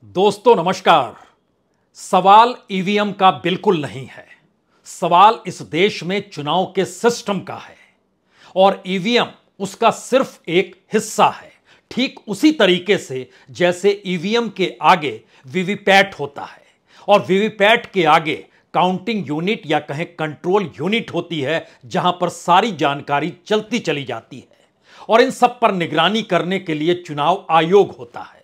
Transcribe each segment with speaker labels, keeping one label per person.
Speaker 1: दोस्तों नमस्कार। सवाल ईवीएम का बिल्कुल नहीं है। सवाल इस देश में चुनाव के सिस्टम का है और ईवीएम उसका सिर्फ एक हिस्सा है। ठीक उसी तरीके से जैसे ईवीएम के आगे वीवीपैट होता है और वीवीपैट के आगे काउंटिंग यूनिट या कहें कंट्रोल यूनिट होती है, जहां पर सारी जानकारी चलती चली जाती है और इन सब पर निगरानी करने के लिए चुनाव आयोग होता है।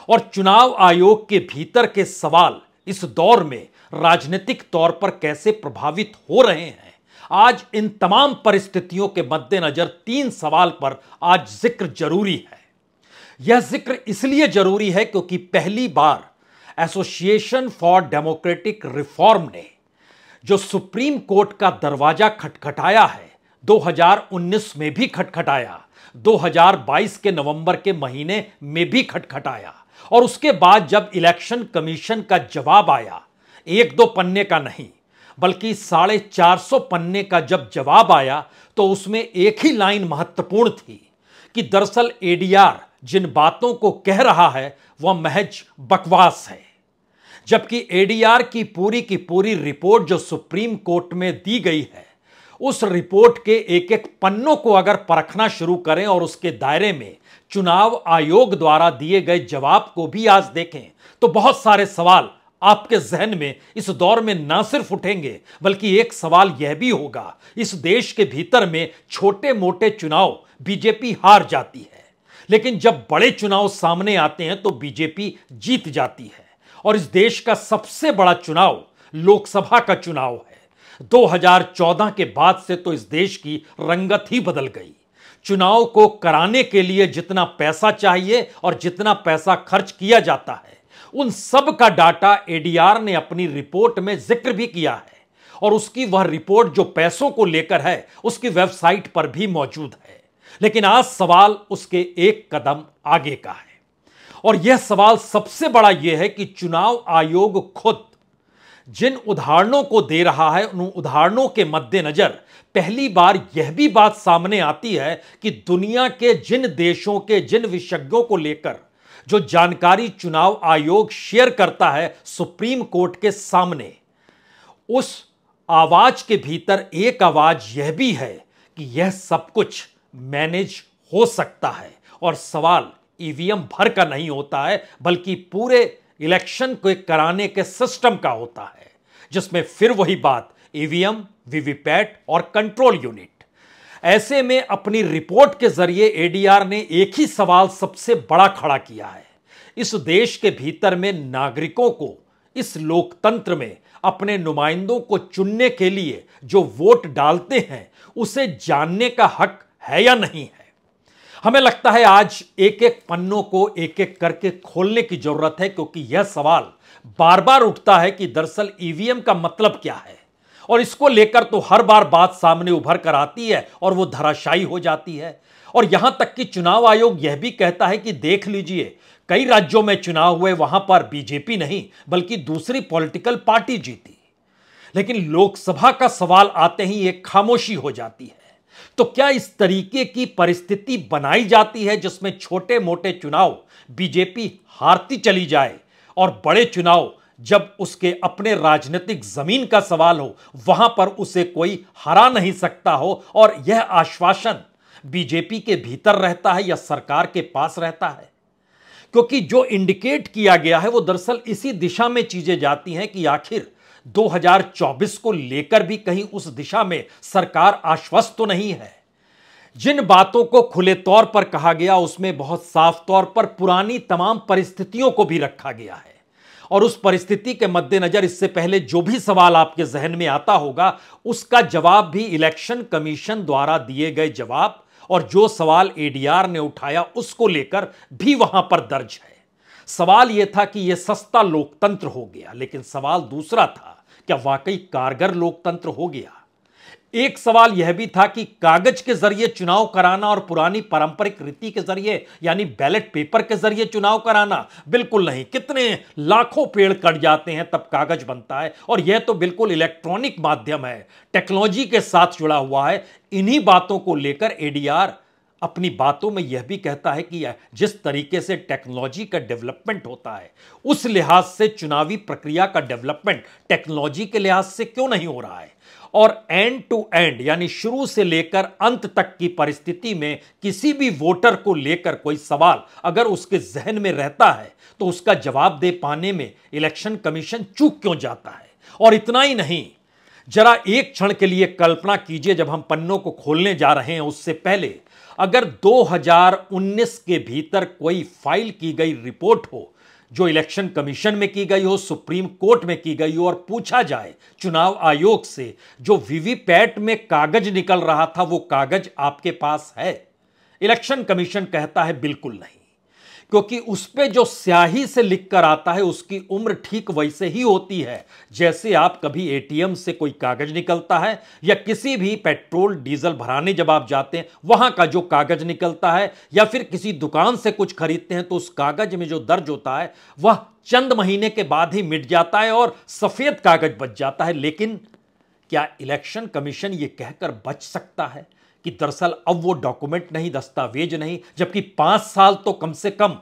Speaker 1: और चुनाव आयोग के भीतर के सवाल इस दौर में राजनीतिक तौर पर कैसे प्रभावित हो रहे हैं, आज इन तमाम परिस्थितियों के मद्देनजर 3 सवाल पर आज जिक्र जरूरी है। यह जिक्र इसलिए जरूरी है क्योंकि पहली bar association for democratic reform ने जो सुप्रीम कोर्ट का दरवाजा खटखटाया है, 2019 में भी खटखटाया, 2022 के नवंबर के महीने में भी खटखटाया और उसके बाद जब इलेक्शन कमीशन का जवाब आया, 1-2 पन्ने का नहीं बल्कि 450 पन्ने का जब जवाब आया, तो उसमें एक ही लाइन महत्वपूर्ण थी कि दरअसल एडीआर जिन बातों को कह रहा है वह महज बकवास है। जबकि एडीआर की पूरी रिपोर्ट जो सुप्रीम कोर्ट में दी गई है, उस रिपोर्ट के एक एक पन्नों को अगर परखना शुरू करें और उसके दायरे में चुनाव आयोग द्वारा दिए गए जवाब को भी आज देखें, तो बहुत सारे सवाल आपके जहन में इस दौर में ना सिर्फ उठेंगे बल्कि एक सवाल यह भी होगा, इस देश के भीतर में छोटे मोटे चुनाव बीजेपी हार जाती है, लेकिन जब बड़े चुनाव सामने आते हैं तो बीजेपी जीत जाती है। और इस देश का सबसे बड़ा चुनाव लोकसभा का चुनाव है। 2014 के बाद से तो इस देश की रंगत ही बदल गई। चुनाव को कराने के लिए जितना पैसा चाहिए और जितना पैसा खर्च किया जाता है, उन सब का डाटा एडीआर ने अपनी रिपोर्ट में जिक्र भी किया है और उसकी वह रिपोर्ट जो पैसों को लेकर है उसकी वेबसाइट पर भी मौजूद है। लेकिन आज सवाल उसके एक कदम आगे का है और यह सवाल सबसे बड़ा यह है कि चुनाव आयोग खुद जिन उदाहरणों को दे रहा है, उन उदाहरणों के मद्देनजर पहली बार यह भी बात सामने आती है कि दुनिया के जिन देशों के जिन विशेषज्ञों को लेकर जो जानकारी चुनाव आयोग शेयर करता है सुप्रीम कोर्ट के सामने, उस आवाज के भीतर एक आवाज यह भी है कि यह सब कुछ मैनेज हो सकता है। और सवाल ईवीएम भर का नहीं होता है बल्कि पूरे इलेक्शन को कराने के सिस्टम का होता है, जिसमें फिर वही बात ईवीएम, वीवीपैट और कंट्रोल यूनिट। ऐसे में अपनी रिपोर्ट के जरिए एडीआर ने एक ही सवाल सबसे बड़ा खड़ा किया है, इस देश के भीतर में नागरिकों को इस लोकतंत्र में अपने नुमाइंदों को चुनने के लिए जो वोट डालते हैं उसे जानने का हक है या नहीं है। हमें लगता है आज एक एक पन्नों को एक एक करके खोलने की जरूरत है, क्योंकि यह सवाल बार बार उठता है कि दरअसल ईवीएम का मतलब क्या है और इसको लेकर तो हर बार बात सामने उभर कर आती है और वो धराशायी हो जाती है। और यहां तक कि चुनाव आयोग यह भी कहता है कि देख लीजिए, कई राज्यों में चुनाव हुए, वहां पर बीजेपी नहीं बल्कि दूसरी पॉलिटिकल पार्टी जीती, लेकिन लोकसभा का सवाल आते ही एक खामोशी हो जाती है। तो क्या इस तरीके की परिस्थिति बनाई जाती है जिसमें छोटे मोटे चुनाव बीजेपी हारती चली जाए और बड़े चुनाव जब उसके अपने राजनीतिक जमीन का सवाल हो वहां पर उसे कोई हरा नहीं सकता हो, और यह आश्वासन बीजेपी के भीतर रहता है या सरकार के पास रहता है? क्योंकि जो इंडिकेट किया गया है वो दरअसल इसी दिशा में चीजें जाती हैं कि आखिर 2024 को लेकर भी कहीं उस दिशा में सरकार आश्वस्त तो नहीं है। जिन बातों को खुले तौर पर कहा गया उसमें बहुत साफ तौर पर पुरानी तमाम परिस्थितियों को भी रखा गया है और उस परिस्थिति के मद्देनजर इससे पहले जो भी सवाल आपके जहन में आता होगा उसका जवाब भी इलेक्शन कमीशन द्वारा दिए गए जवाब और जो सवाल एडीआर ने उठाया उसको लेकर भी वहां पर दर्ज है। सवाल यह था कि यह सस्ता लोकतंत्र हो गया, लेकिन सवाल दूसरा था, क्या वाकई कारगर लोकतंत्र हो गया? एक सवाल यह भी था कि कागज के जरिए चुनाव कराना और पुरानी पारंपरिक रीति के जरिए यानी बैलेट पेपर के जरिए चुनाव कराना, बिल्कुल नहीं। कितने लाखों पेड़ कट जाते हैं तब कागज बनता है और यह तो बिल्कुल इलेक्ट्रॉनिक माध्यम है, टेक्नोलॉजी के साथ जुड़ा हुआ है। इन्हीं बातों को लेकर एडीआर अपनी बातों में यह भी कहता है कि जिस तरीके से टेक्नोलॉजी का डेवलपमेंट होता है, उस लिहाज से चुनावी प्रक्रिया का डेवलपमेंट टेक्नोलॉजी के लिहाज से क्यों नहीं हो रहा है। और एंड टू एंड यानी शुरू से लेकर अंत तक की परिस्थिति में किसी भी वोटर को लेकर कोई सवाल अगर उसके जहन में रहता है तो उसका जवाब दे पाने में इलेक्शन कमीशन चूक क्यों जाता है। और इतना ही नहीं, जरा एक क्षण के लिए कल्पना कीजिए, जब हम पन्नों को खोलने जा रहे हैं उससे पहले अगर 2019 के भीतर कोई फाइल की गई रिपोर्ट हो जो इलेक्शन कमीशन में की गई हो, सुप्रीम कोर्ट में की गई हो, और पूछा जाए चुनाव आयोग से जो वीवीपैट में कागज निकल रहा था वो कागज आपके पास है, इलेक्शन कमीशन कहता है बिल्कुल नहीं, क्योंकि उस पे जो स्याही से लिखकर आता है उसकी उम्र ठीक वैसे ही होती है जैसे आप कभी एटीएम से कोई कागज निकलता है या किसी भी पेट्रोल डीजल भराने जब आप जाते हैं वहां का जो कागज निकलता है, या फिर किसी दुकान से कुछ खरीदते हैं तो उस कागज में जो दर्ज होता है वह चंद महीने के बाद ही मिट जाता है और सफेद कागज बच जाता है। लेकिन क्या इलेक्शन कमीशन यह कहकर बच सकता है कि दरअसल अब वो डॉक्यूमेंट नहीं, दस्तावेज नहीं, जबकि 5 साल तो कम से कम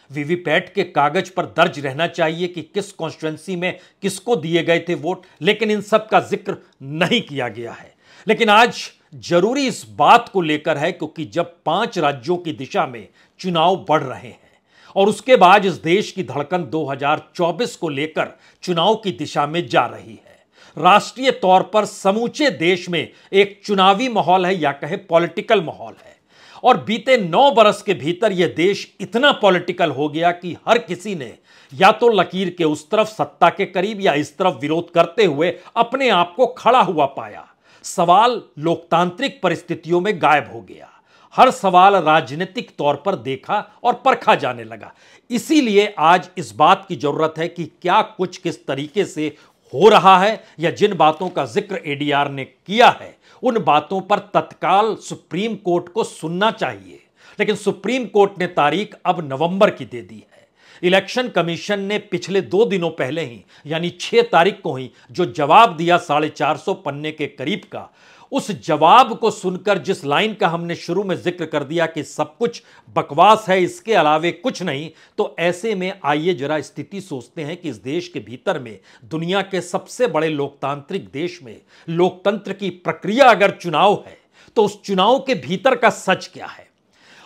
Speaker 1: वीवीपैट के कागज पर दर्ज रहना चाहिए कि किस कॉन्स्टिट्यूएंसी में किसको दिए गए थे वोट, लेकिन इन सब का जिक्र नहीं किया गया है। लेकिन आज जरूरी इस बात को लेकर है क्योंकि जब 5 राज्यों की दिशा में चुनाव बढ़ रहे हैं और उसके बाद इस देश की धड़कन 2024 को लेकर चुनाव की दिशा में जा रही है, राष्ट्रीय तौर पर समूचे देश में एक चुनावी माहौल है या कहे पॉलिटिकल माहौल है। और बीते 9 बरस के भीतर यह देश इतना पॉलिटिकल हो गया कि हर किसी ने या तो लकीर के उस तरफ सत्ता के करीब या इस तरफ विरोध करते हुए अपने आप को खड़ा हुआ पाया। सवाल लोकतांत्रिक परिस्थितियों में गायब हो गया, हर सवाल राजनीतिक तौर पर देखा और परखा जाने लगा। इसीलिए आज इस बात की जरूरत है कि क्या कुछ किस तरीके से हो रहा है या जिन बातों का जिक्र एडीआर ने किया है उन बातों पर तत्काल सुप्रीम कोर्ट को सुनना चाहिए। लेकिन सुप्रीम कोर्ट ने तारीख अब नवंबर की दे दी है। इलेक्शन कमीशन ने पिछले 2 दिनों पहले ही यानी 6 तारीख को ही जो जवाब दिया 450 पन्ने के करीब का, उस जवाब को सुनकर जिस लाइन का हमने शुरू में जिक्र कर दिया कि सब कुछ बकवास है, इसके अलावे कुछ नहीं, तो ऐसे में आइए जरा स्थिति सोचते हैं कि इस देश के भीतर में दुनिया के सबसे बड़े लोकतांत्रिक देश में लोकतंत्र की प्रक्रिया अगर चुनाव है तो उस चुनाव के भीतर का सच क्या है।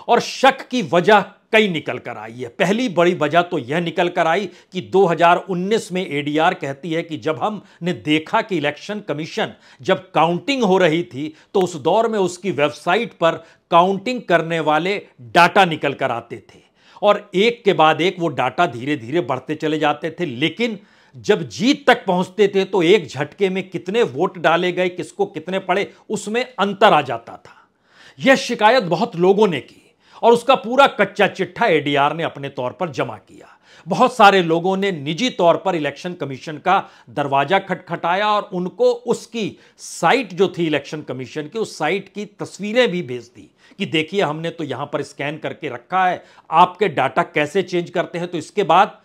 Speaker 1: और शक की वजह कई निकल कर आई है। पहली बड़ी वजह तो यह निकल कर आई कि 2019 में एडीआर कहती है कि जब हमने देखा कि इलेक्शन कमीशन जब काउंटिंग हो रही थी तो उस दौर में उसकी वेबसाइट पर काउंटिंग करने वाले डाटा निकल कर आते थे और एक के बाद एक वो डाटा धीरे धीरे बढ़ते चले जाते थे, लेकिन जब जीत तक पहुंचते थे तो एक झटके में कितने वोट डाले गए, किसको कितने पड़े, उसमें अंतर आ जाता था। यह शिकायत बहुत लोगों ने की और उसका पूरा कच्चा चिट्ठा एडीआर ने अपने तौर पर जमा किया। बहुत सारे लोगों ने निजी तौर पर इलेक्शन कमीशन का दरवाजा खटखटाया और उनको उसकी साइट जो थी इलेक्शन कमीशन की, उस साइट की तस्वीरें भी भेज दी कि देखिए हमने तो यहां पर स्कैन करके रखा है, आपके डाटा कैसे चेंज करते हैं। तो इसके बाद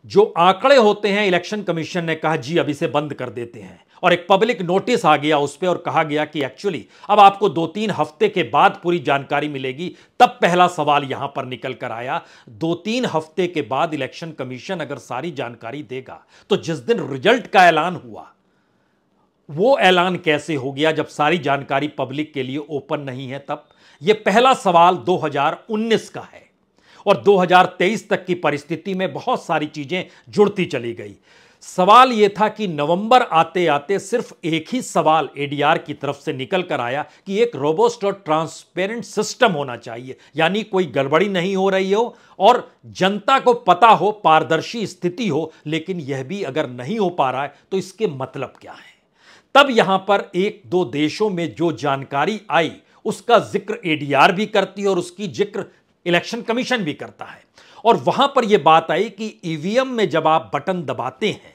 Speaker 1: जो आंकड़े होते हैं इलेक्शन कमीशन ने कहा जी अब इसे बंद कर देते हैं और एक पब्लिक नोटिस आ गया उस पर और कहा गया कि एक्चुअली अब आपको 2-3 हफ्ते के बाद पूरी जानकारी मिलेगी। तब पहला सवाल यहां पर निकल कर आया, 2-3 हफ्ते के बाद इलेक्शन कमीशन अगर सारी जानकारी देगा तो जिस दिन रिजल्ट का ऐलान हुआ वो ऐलान कैसे हो गया जब सारी जानकारी पब्लिक के लिए ओपन नहीं है। तब यह पहला सवाल 2019 का है और 2023 तक की परिस्थिति में बहुत सारी चीजें जुड़ती चली गई। सवाल यह था कि नवंबर आते आते सिर्फ एक ही सवाल एडीआर की तरफ से निकल कर आया कि एक रोबस्ट और ट्रांसपेरेंट सिस्टम होना चाहिए, यानी कोई गड़बड़ी नहीं हो रही हो और जनता को पता हो, पारदर्शी स्थिति हो। लेकिन यह भी अगर नहीं हो पा रहा है तो इसके मतलब क्या है। तब यहां पर 1-2 देशों में जो जानकारी आई उसका जिक्र एडीआर भी करती है और उसकी जिक्र इलेक्शन कमीशन भी करता है। और वहां पर यह बात आई कि ईवीएम में जब आप बटन दबाते हैं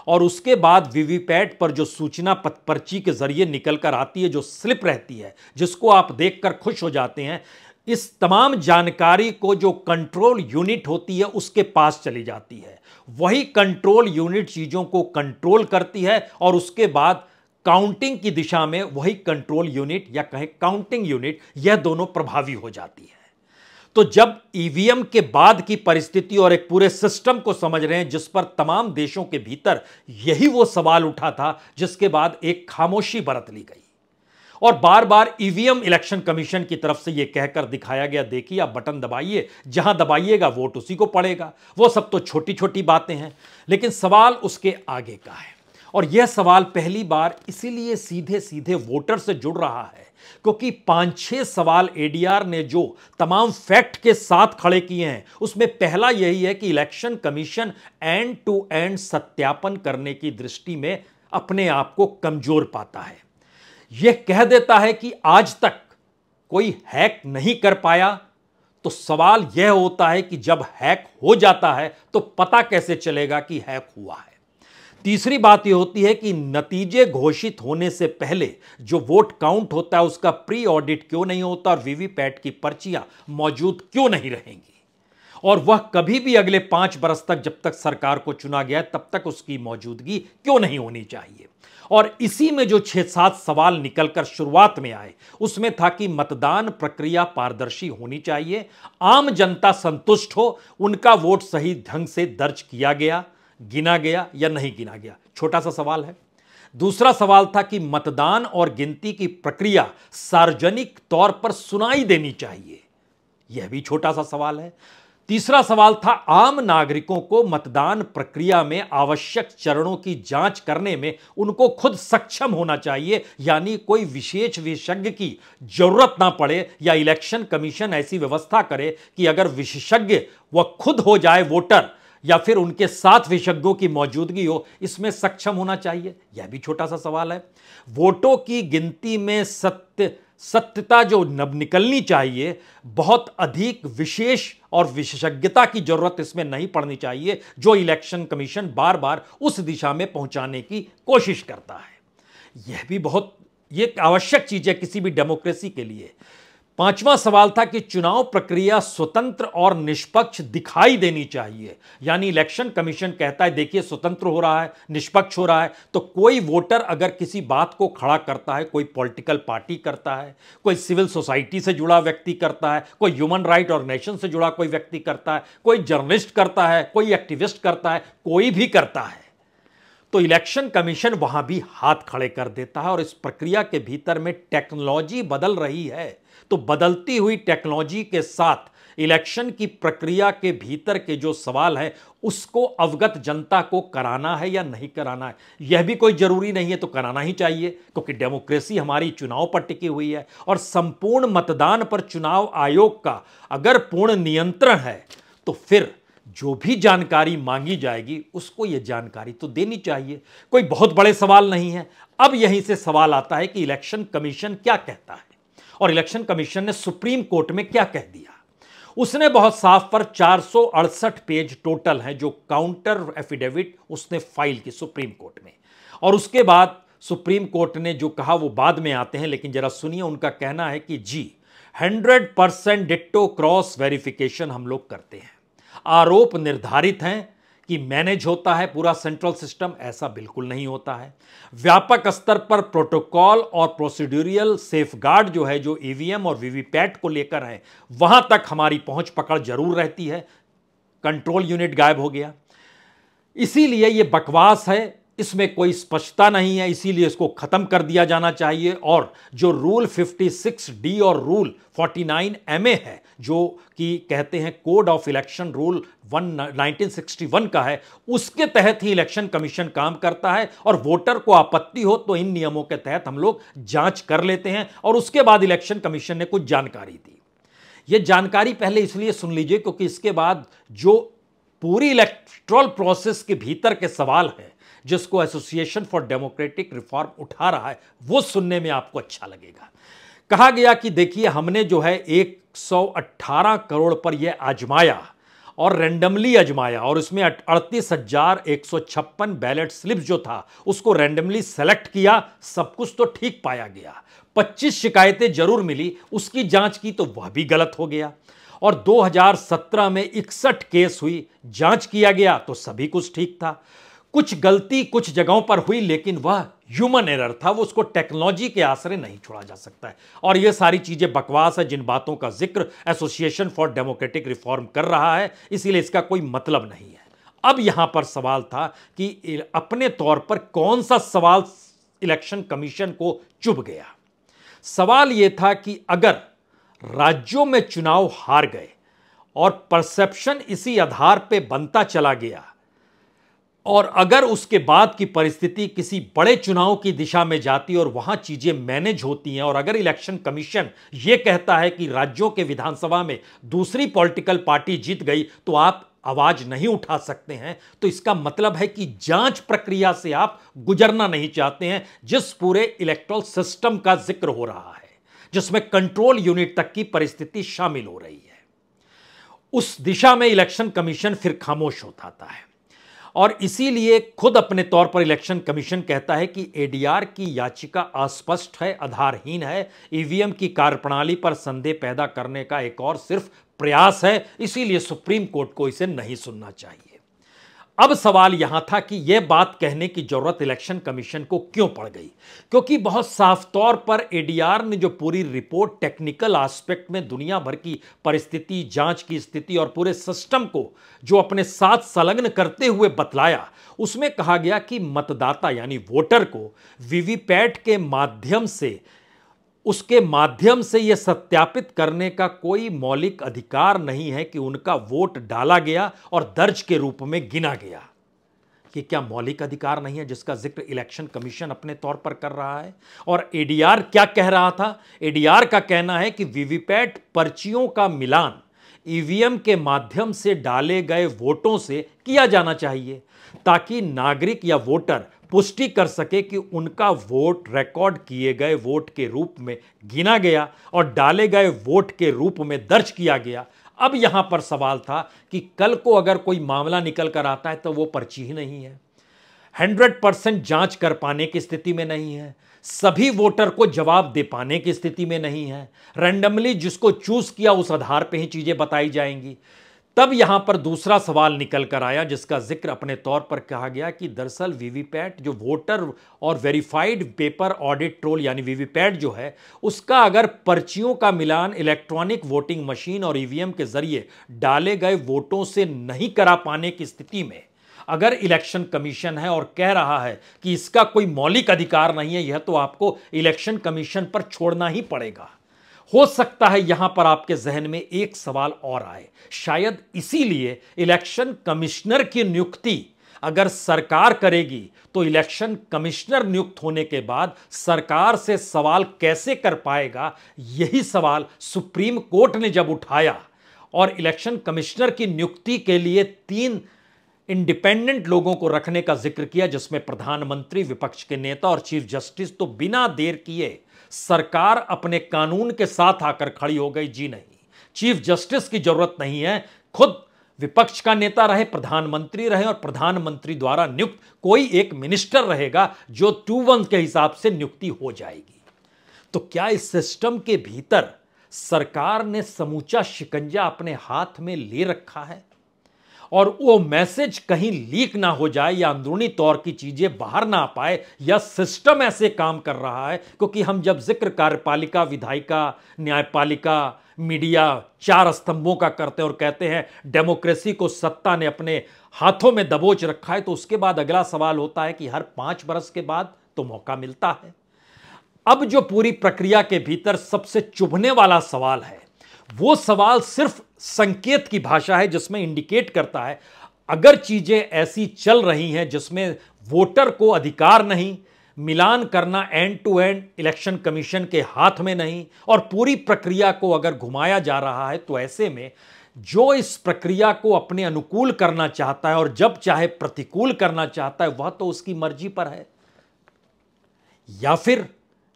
Speaker 1: और उसके बाद वीवीपैट पर जो सूचना पर्ची के जरिए निकल कर आती है, जो स्लिप रहती है जिसको आप देखकर खुश हो जाते हैं, इस तमाम जानकारी को जो कंट्रोल यूनिट होती है उसके पास चली जाती है। वही कंट्रोल यूनिट चीजों को कंट्रोल करती है और उसके बाद काउंटिंग की दिशा में वही कंट्रोल यूनिट या कहें काउंटिंग यूनिट, यह दोनों प्रभावी हो जाती है। तो जब ईवीएम के बाद की परिस्थिति और एक पूरे सिस्टम को समझ रहे हैं जिस पर तमाम देशों के भीतर यही वो सवाल उठा था जिसके बाद एक खामोशी बरत ली गई और बार बार ईवीएम इलेक्शन कमीशन की तरफ से यह कहकर दिखाया गया, देखिए आप बटन दबाइए, जहां दबाइएगा वोट उसी को पड़ेगा। वो सब तो छोटी छोटी बातें हैं, लेकिन सवाल उसके आगे का है। और यह सवाल पहली बार इसीलिए सीधे सीधे वोटर से जुड़ रहा है क्योंकि 5-6 सवाल एडीआर ने जो तमाम फैक्ट के साथ खड़े किए हैं उसमें पहला यही है कि election commission end to end सत्यापन करने की दृष्टि में अपने आप को कमजोर पाता है। यह कह देता है कि आज तक कोई हैक नहीं कर पाया, तो सवाल यह होता है कि जब हैक हो जाता है तो पता कैसे चलेगा कि हैक हुआ है। तीसरी बात यह होती है कि नतीजे घोषित होने से पहले जो वोट काउंट होता है उसका प्री ऑडिट क्यों नहीं होता और वीवीपैट की पर्चियां मौजूद क्यों नहीं रहेंगी, और वह कभी भी अगले 5 बरस तक जब तक सरकार को चुना गया तब तक उसकी मौजूदगी क्यों नहीं होनी चाहिए। और इसी में जो 6-7 सवाल निकलकर शुरुआत में आए उसमें था कि मतदान प्रक्रिया पारदर्शी होनी चाहिए, आम जनता संतुष्ट हो, उनका वोट सही ढंग से दर्ज किया गया, गिना गया या नहीं गिना गया, छोटा सा सवाल है। दूसरा सवाल था कि मतदान और गिनती की प्रक्रिया सार्वजनिक तौर पर सुनाई देनी चाहिए, यह भी छोटा सा सवाल है। तीसरा सवाल था आम नागरिकों को मतदान प्रक्रिया में आवश्यक चरणों की जांच करने में उनको खुद सक्षम होना चाहिए, यानी कोई विशेष विशेषज्ञ की जरूरत ना पड़े या इलेक्शन कमीशन ऐसी व्यवस्था करे कि अगर विशेषज्ञ वह खुद हो जाए वोटर या फिर उनके साथ विशेषज्ञों की मौजूदगी हो, इसमें सक्षम होना चाहिए, यह भी छोटा सा सवाल है। वोटों की गिनती में सत्यता जो नब निकलनी चाहिए, बहुत अधिक विशेष और विशेषज्ञता की जरूरत इसमें नहीं पड़नी चाहिए, जो इलेक्शन कमीशन बार बार उस दिशा में पहुंचाने की कोशिश करता है। यह भी बहुत आवश्यक चीज है किसी भी डेमोक्रेसी के लिए। पांचवा सवाल था कि चुनाव प्रक्रिया स्वतंत्र और निष्पक्ष दिखाई देनी चाहिए, यानी इलेक्शन कमीशन कहता है देखिए स्वतंत्र हो रहा है, निष्पक्ष हो रहा है, तो कोई वोटर अगर किसी बात को खड़ा करता है, कोई पॉलिटिकल पार्टी करता है, कोई सिविल सोसाइटी से जुड़ा व्यक्ति करता है, कोई ह्यूमन राइट ऑर्गेनाइजेशन से जुड़ा कोई व्यक्ति करता है, कोई जर्नलिस्ट करता है, कोई एक्टिविस्ट करता है, कोई भी करता है, तो इलेक्शन कमीशन वहां भी हाथ खड़े कर देता है। और इस प्रक्रिया के भीतर में टेक्नोलॉजी बदल रही है, तो बदलती हुई टेक्नोलॉजी के साथ इलेक्शन की प्रक्रिया के भीतर के जो सवाल हैं उसको अवगत जनता को कराना है या नहीं कराना है, यह भी कोई जरूरी नहीं है, तो कराना ही चाहिए क्योंकि डेमोक्रेसी हमारी चुनाव पर टिकी हुई है और संपूर्ण मतदान पर चुनाव आयोग का अगर पूर्ण नियंत्रण है तो फिर जो भी जानकारी मांगी जाएगी उसको यह जानकारी तो देनी चाहिए। कोई बहुत बड़े सवाल नहीं है। अब यहीं से सवाल आता है कि इलेक्शन कमीशन क्या कहता है, और इलेक्शन कमीशन ने सुप्रीम कोर्ट में क्या कह दिया। उसने बहुत साफ पर 468 पेज टोटल हैं जो काउंटर एफिडेविट उसने फाइल की सुप्रीम कोर्ट में, और उसके बाद सुप्रीम कोर्ट ने जो कहा वो बाद में आते हैं, लेकिन जरा सुनिए उनका कहना है कि जी 100% डिट्टो क्रॉस वेरिफिकेशन हम लोग करते हैं। आरोप निर्धारित हैं कि मैनेज होता है पूरा सेंट्रल सिस्टम, ऐसा बिल्कुल नहीं होता है। व्यापक स्तर पर प्रोटोकॉल और प्रोसीड्यूरियल सेफगार्ड जो है, जो ईवीएम और वीवीपैट को लेकर है, वहां तक हमारी पहुंच पकड़ जरूर रहती है। कंट्रोल यूनिट गायब हो गया, इसीलिए यह बकवास है, इसमें कोई स्पष्टता नहीं है, इसीलिए इसको खत्म कर दिया जाना चाहिए। और जो रूल 56D और रूल 49MA है, जो कि कहते हैं कोड ऑफ इलेक्शन रूल 1961 का है, उसके तहत ही इलेक्शन कमीशन काम करता है। और वोटर को आपत्ति हो तो इन नियमों के तहत हम लोग जांच कर लेते हैं, और उसके बाद इलेक्शन कमीशन ने कुछ जानकारी दी। यह जानकारी पहले इसलिए सुन लीजिए क्योंकि इसके बाद जो पूरी इलेक्टोरल प्रोसेस के भीतर के सवाल है जिसको एसोसिएशन फॉर डेमोक्रेटिक रिफॉर्म उठा रहा है, वो सुनने में आपको अच्छा लगेगा। कहा गया कि देखिए हमने जो है 118 करोड़ पर यह आजमाया और रैंडमली आजमाया, और इसमें 38,156 बैलेट स्लिप जो था उसको रैंडमली सेलेक्ट किया, सब कुछ तो ठीक पाया गया। 25 शिकायतें जरूर मिली, उसकी जांच की तो वह भी गलत हो गया। और 2017 में 61 केस हुई, जांच किया गया तो सभी कुछ ठीक था। कुछ गलती कुछ जगहों पर हुई, लेकिन वह ह्यूमन एरर था, वो उसको टेक्नोलॉजी के आसरे नहीं छोड़ा जा सकता है। और ये सारी चीजें बकवास है जिन बातों का जिक्र एसोसिएशन फॉर डेमोक्रेटिक रिफॉर्म कर रहा है, इसीलिए इसका कोई मतलब नहीं है। अब यहां पर सवाल था कि अपने तौर पर कौन सा सवाल इलेक्शन कमीशन को चुभ गया। सवाल यह था कि अगर राज्यों में चुनाव हार गए और परसेप्शन इसी आधार पर बनता चला गया, और अगर उसके बाद की परिस्थिति किसी बड़े चुनाव की दिशा में जाती और वहां चीजें मैनेज होती हैं, और अगर इलेक्शन कमीशन यह कहता है कि राज्यों के विधानसभा में दूसरी पॉलिटिकल पार्टी जीत गई तो आप आवाज नहीं उठा सकते हैं, तो इसका मतलब है कि जांच प्रक्रिया से आप गुजरना नहीं चाहते हैं, जिस पूरे इलेक्टोरल सिस्टम का जिक्र हो रहा है, जिसमें कंट्रोल यूनिट तक की परिस्थिति शामिल हो रही है। उस दिशा में इलेक्शन कमीशन फिर खामोश होता है, और इसीलिए खुद अपने तौर पर इलेक्शन कमीशन कहता है कि एडीआर की याचिका अस्पष्ट है, आधारहीन है, ईवीएम की कार्यप्रणाली पर संदेह पैदा करने का एक और सिर्फ प्रयास है, इसीलिए सुप्रीम कोर्ट को इसे नहीं सुनना चाहिए। अब सवाल यहां था कि यह बात कहने की जरूरत इलेक्शन कमीशन को क्यों पड़ गई, क्योंकि बहुत साफ तौर पर एडीआर ने जो पूरी रिपोर्ट टेक्निकल एस्पेक्ट में दुनिया भर की परिस्थिति, जांच की स्थिति और पूरे सिस्टम को जो अपने साथ संलग्न करते हुए बतलाया, उसमें कहा गया कि मतदाता यानी वोटर को वीवीपैट के माध्यम से, उसके माध्यम से यह सत्यापित करने का कोई मौलिक अधिकार नहीं है कि उनका वोट डाला गया और दर्ज के रूप में गिना गया। कि क्या मौलिक अधिकार नहीं है जिसका जिक्र इलेक्शन कमीशन अपने तौर पर कर रहा है? और एडीआर क्या कह रहा था? एडीआर का कहना है कि वीवीपैट पर्चियों का मिलान ईवीएम के माध्यम से डाले गए वोटों से किया जाना चाहिए, ताकि नागरिक या वोटर पुष्टि कर सके कि उनका वोट रिकॉर्ड किए गए वोट के रूप में गिना गया और डाले गए वोट के रूप में दर्ज किया गया। अब यहां पर सवाल था कि कल को अगर कोई मामला निकल कर आता है तो वो पर्ची ही नहीं है, 100% जांच कर पाने की स्थिति में नहीं है, सभी वोटर को जवाब दे पाने की स्थिति में नहीं है, रैंडमली जिसको चूज किया उस आधार पर ही चीजें बताई जाएंगी। तब यहां पर दूसरा सवाल निकल कर आया जिसका जिक्र अपने तौर पर कहा गया कि दरअसल वीवीपैट जो वोटर और वेरीफाइड पेपर ऑडिट रोल यानी वीवीपैट जो है, उसका अगर पर्चियों का मिलान इलेक्ट्रॉनिक वोटिंग मशीन और ईवीएम के जरिए डाले गए वोटों से नहीं करा पाने की स्थिति में अगर इलेक्शन कमीशन है और कह रहा है कि इसका कोई मौलिक अधिकार नहीं है, यह तो आपको इलेक्शन कमीशन पर छोड़ना ही पड़ेगा। हो सकता है यहां पर आपके जहन में एक सवाल और आए, शायद इसीलिए इलेक्शन कमिश्नर की नियुक्ति अगर सरकार करेगी तो इलेक्शन कमिश्नर नियुक्त होने के बाद सरकार से सवाल कैसे कर पाएगा, यही सवाल सुप्रीम कोर्ट ने जब उठाया और इलेक्शन कमिश्नर की नियुक्ति के लिए 3 इंडिपेंडेंट लोगों को रखने का जिक्र किया, जिसमें प्रधानमंत्री, विपक्ष के नेता और चीफ जस्टिस, तो बिना देर किए सरकार अपने कानून के साथ आकर खड़ी हो गई। जी नहीं, चीफ जस्टिस की जरूरत नहीं है, खुद विपक्ष का नेता रहे, प्रधानमंत्री रहे और प्रधानमंत्री द्वारा नियुक्त कोई एक मिनिस्टर रहेगा जो 2-1 के हिसाब से नियुक्ति हो जाएगी। तो क्या इस सिस्टम के भीतर सरकार ने समूचा शिकंजा अपने हाथ में ले रखा है और वो मैसेज कहीं लीक ना हो जाए या अंदरूनी तौर की चीजें बाहर ना आ पाए, या सिस्टम ऐसे काम कर रहा है? क्योंकि हम जब जिक्र कार्यपालिका, विधायिका, न्यायपालिका, मीडिया 4 स्तंभों का करते हैं और कहते हैं डेमोक्रेसी को सत्ता ने अपने हाथों में दबोच रखा है, तो उसके बाद अगला सवाल होता है कि हर 5 बरस के बाद तो मौका मिलता है। अब जो पूरी प्रक्रिया के भीतर सबसे चुभने वाला सवाल है, वो सवाल सिर्फ संकेत की भाषा है, जिसमें इंडिकेट करता है अगर चीजें ऐसी चल रही हैं जिसमें वोटर को अधिकार नहीं, मिलान करना end to end election commission के हाथ में नहीं, और पूरी प्रक्रिया को अगर घुमाया जा रहा है, तो ऐसे में जो इस प्रक्रिया को अपने अनुकूल करना चाहता है और जब चाहे प्रतिकूल करना चाहता है, वह तो उसकी मर्जी पर है। या फिर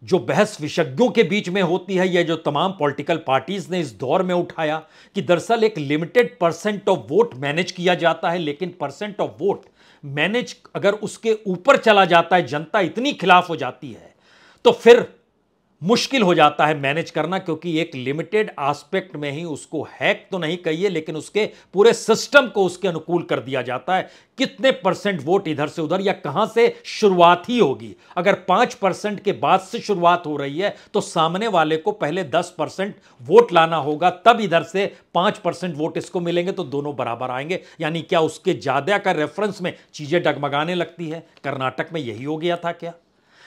Speaker 1: जो बहस विशेषज्ञों के बीच में होती है, यह जो तमाम पॉलिटिकल पार्टीज ने इस दौर में उठाया कि दरअसल एक लिमिटेड % ऑफ वोट मैनेज किया जाता है, लेकिन % ऑफ वोट मैनेज अगर उसके ऊपर चला जाता है, जनता इतनी खिलाफ हो जाती है, तो फिर मुश्किल हो जाता है मैनेज करना, क्योंकि एक लिमिटेड एस्पेक्ट में ही उसको हैक तो नहीं कहिए, लेकिन उसके पूरे सिस्टम को उसके अनुकूल कर दिया जाता है। कितने परसेंट वोट इधर से उधर या कहां से शुरुआत ही होगी। अगर 5% के बाद से शुरुआत हो रही है तो सामने वाले को पहले 10% वोट लाना होगा, तब इधर से 5% वोट इसको मिलेंगे तो दोनों बराबर आएंगे। यानी क्या उसके ज्यादा का रेफरेंस में चीजें डगमगाने लगती है। कर्नाटक में यही हो गया था क्या?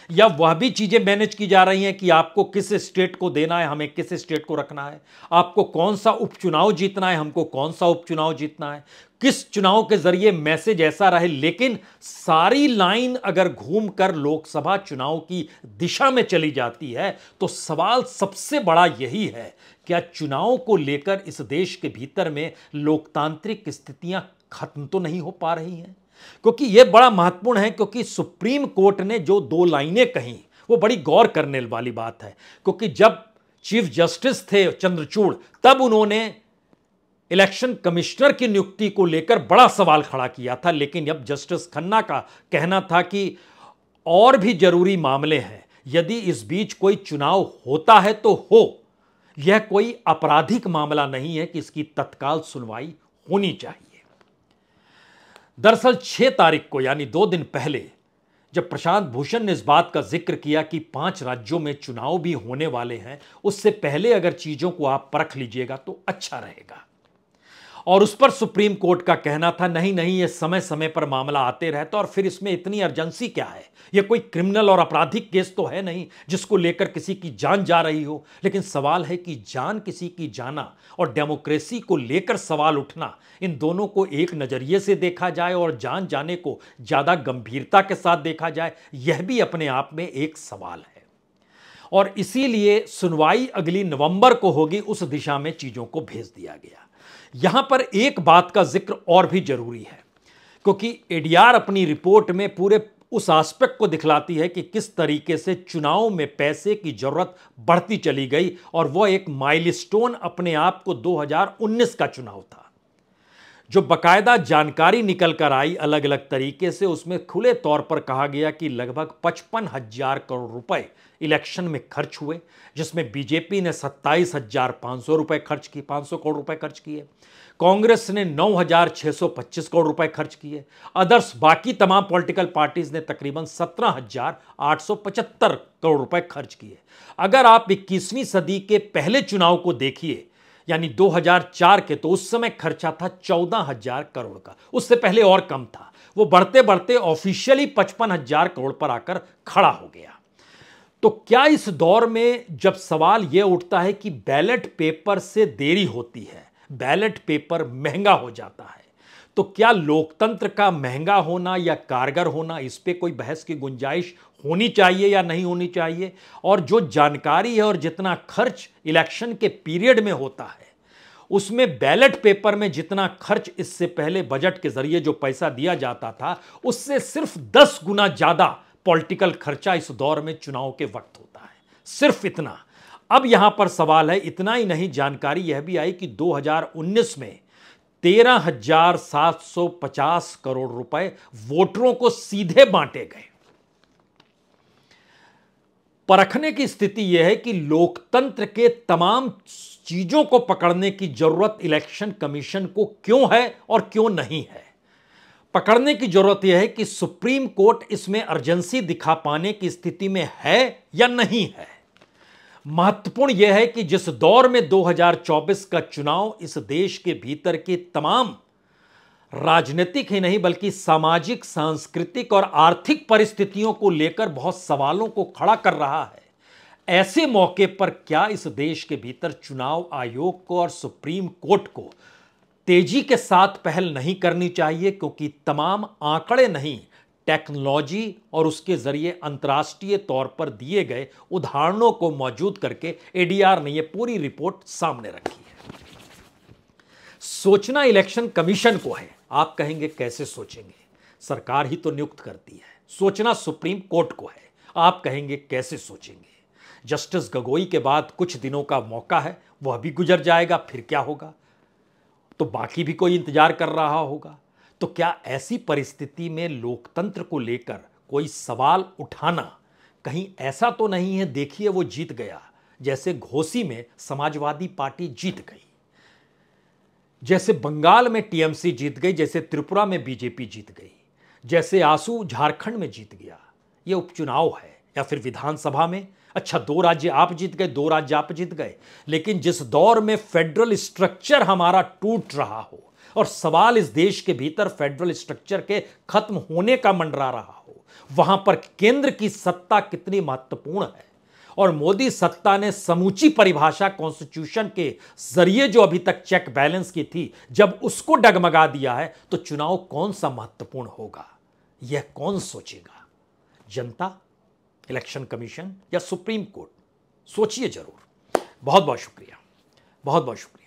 Speaker 1: या वह भी चीजें मैनेज की जा रही हैं कि आपको किस स्टेट को देना है, हमें किस स्टेट को रखना है, आपको कौन सा उपचुनाव जीतना है, हमको कौन सा उपचुनाव जीतना है, किस चुनाव के जरिए मैसेज ऐसा रहे। लेकिन सारी लाइन अगर घूमकर लोकसभा चुनाव की दिशा में चली जाती है तो सवाल सबसे बड़ा यही है, क्या चुनाव को लेकर इस देश के भीतर में लोकतांत्रिक स्थितियां खत्म तो नहीं हो पा रही हैं? क्योंकि यह बड़ा महत्वपूर्ण है, क्योंकि सुप्रीम कोर्ट ने जो 2 लाइनें कही वो बड़ी गौर करने वाली बात है। क्योंकि जब चीफ जस्टिस थे चंद्रचूड़, तब उन्होंने इलेक्शन कमिश्नर की नियुक्ति को लेकर बड़ा सवाल खड़ा किया था, लेकिन अब जस्टिस खन्ना का कहना था कि और भी जरूरी मामले हैं, यदि इस बीच कोई चुनाव होता है तो हो, यह कोई आपराधिक मामला नहीं है कि इसकी तत्काल सुनवाई होनी चाहिए। दरअसल 6 तारीख को, यानी 2 दिन पहले, जब प्रशांत भूषण ने इस बात का जिक्र किया कि 5 राज्यों में चुनाव भी होने वाले हैं, उससे पहले अगर चीजों को आप परख लीजिएगा तो अच्छा रहेगा। और उस पर सुप्रीम कोर्ट का कहना था नहीं नहीं, ये समय समय पर मामला आते रहता और फिर इसमें इतनी अर्जेंसी क्या है, ये कोई क्रिमिनल और आपराधिक केस तो है नहीं जिसको लेकर किसी की जान जा रही हो। लेकिन सवाल है कि जान किसी की जाना और डेमोक्रेसी को लेकर सवाल उठना, इन दोनों को एक नजरिए से देखा जाए और जान जाने को ज्यादा गंभीरता के साथ देखा जाए, यह भी अपने आप में एक सवाल है। और इसीलिए सुनवाई अगली नवंबर को होगी, उस दिशा में चीजों को भेज दिया गया। यहां पर एक बात का जिक्र और भी जरूरी है, क्योंकि एडीआर अपनी रिपोर्ट में पूरे उस एस्पेक्ट को दिखलाती है कि किस तरीके से चुनाव में पैसे की जरूरत बढ़ती चली गई, और वह एक माइलस्टोन अपने आप को 2019 का चुनाव था। जो बकायदा जानकारी निकल कर आई अलग अलग तरीके से, उसमें खुले तौर पर कहा गया कि लगभग 55,000 करोड़ रुपए इलेक्शन में खर्च हुए, जिसमें बीजेपी ने 27,500 रुपए खर्च किए, 500 करोड़ रुपए खर्च किए, कांग्रेस ने 9,625 करोड़ रुपए खर्च किए, अदर्स बाकी तमाम पॉलिटिकल पार्टीज ने तकरीबन 17,875 करोड़ रुपए खर्च किए। अगर आप 21वीं सदी के पहले चुनाव को देखिए, यानी 2004 के, तो उस समय खर्चा था 14,000 करोड़ का, उससे पहले और कम था। वो बढ़ते बढ़ते ऑफिशियली 55,000 करोड़ पर आकर खड़ा हो गया। तो क्या इस दौर में जब सवाल यह उठता है कि बैलेट पेपर से देरी होती है, बैलेट पेपर महंगा हो जाता है, तो क्या लोकतंत्र का महंगा होना या कारगर होना, इस पे कोई बहस की गुंजाइश होनी चाहिए या नहीं होनी चाहिए? और जो जानकारी है और जितना खर्च इलेक्शन के पीरियड में होता है, उसमें बैलेट पेपर में जितना खर्च इससे पहले बजट के जरिए जो पैसा दिया जाता था, उससे सिर्फ 10 गुना ज्यादा पॉलिटिकल खर्चा इस दौर में चुनाव के वक्त होता है, सिर्फ इतना। अब यहां पर सवाल है, इतना ही नहीं, जानकारी यह भी आई कि 2019 में 13,750 करोड़ रुपए वोटरों को सीधे बांटे गए। परखने की स्थिति यह है कि लोकतंत्र के तमाम चीजों को पकड़ने की जरूरत इलेक्शन कमीशन को क्यों है और क्यों नहीं है। पकड़ने की जरूरत यह है कि सुप्रीम कोर्ट इसमें अर्जेंसी दिखा पाने की स्थिति में है या नहीं है। महत्वपूर्ण यह है कि जिस दौर में 2024 का चुनाव इस देश के भीतर के तमाम राजनीतिक ही नहीं बल्कि सामाजिक, सांस्कृतिक और आर्थिक परिस्थितियों को लेकर बहुत सवालों को खड़ा कर रहा है, ऐसे मौके पर क्या इस देश के भीतर चुनाव आयोग को और सुप्रीम कोर्ट को तेजी के साथ पहल नहीं करनी चाहिए? क्योंकि तमाम आंकड़े नहीं, टेक्नोलॉजी और उसके जरिए अंतर्राष्ट्रीय तौर पर दिए गए उदाहरणों को मौजूद करके एडीआर ने यह पूरी रिपोर्ट सामने रखी है। सोचना इलेक्शन कमीशन को है। आप कहेंगे कैसे सोचेंगे, सरकार ही तो नियुक्त करती है। सोचना सुप्रीम कोर्ट को है। आप कहेंगे कैसे सोचेंगे। जस्टिस गोगोई के बाद कुछ दिनों का मौका है, वह भी गुजर जाएगा, फिर क्या होगा? तो बाकी भी कोई इंतजार कर रहा होगा। तो क्या ऐसी परिस्थिति में लोकतंत्र को लेकर कोई सवाल उठाना कहीं ऐसा तो नहीं है देखिए वो जीत गया, जैसे घोसी में समाजवादी पार्टी जीत गई, जैसे बंगाल में टीएमसी जीत गई, जैसे त्रिपुरा में बीजेपी जीत गई, जैसे आसू झारखंड में जीत गया। ये उपचुनाव है या फिर विधानसभा में, अच्छा 2 राज्य आप जीत गए, 2 राज्य आप जीत गए, लेकिन जिस दौर में फेडरल स्ट्रक्चर हमारा टूट रहा हो और सवाल इस देश के भीतर फेडरल स्ट्रक्चर के खत्म होने का मंडरा रहा हो, वहां पर केंद्र की सत्ता कितनी महत्वपूर्ण है और मोदी सत्ता ने समूची परिभाषा कॉन्स्टिट्यूशन के जरिए जो अभी तक चेक बैलेंस की थी, जब उसको डगमगा दिया है तो चुनाव कौन सा महत्वपूर्ण होगा, यह कौन सोचेगा? जनता, इलेक्शन कमीशन या सुप्रीम कोर्ट? सोचिए जरूर। बहुत बहुत शुक्रिया, बहुत बहुत शुक्रिया।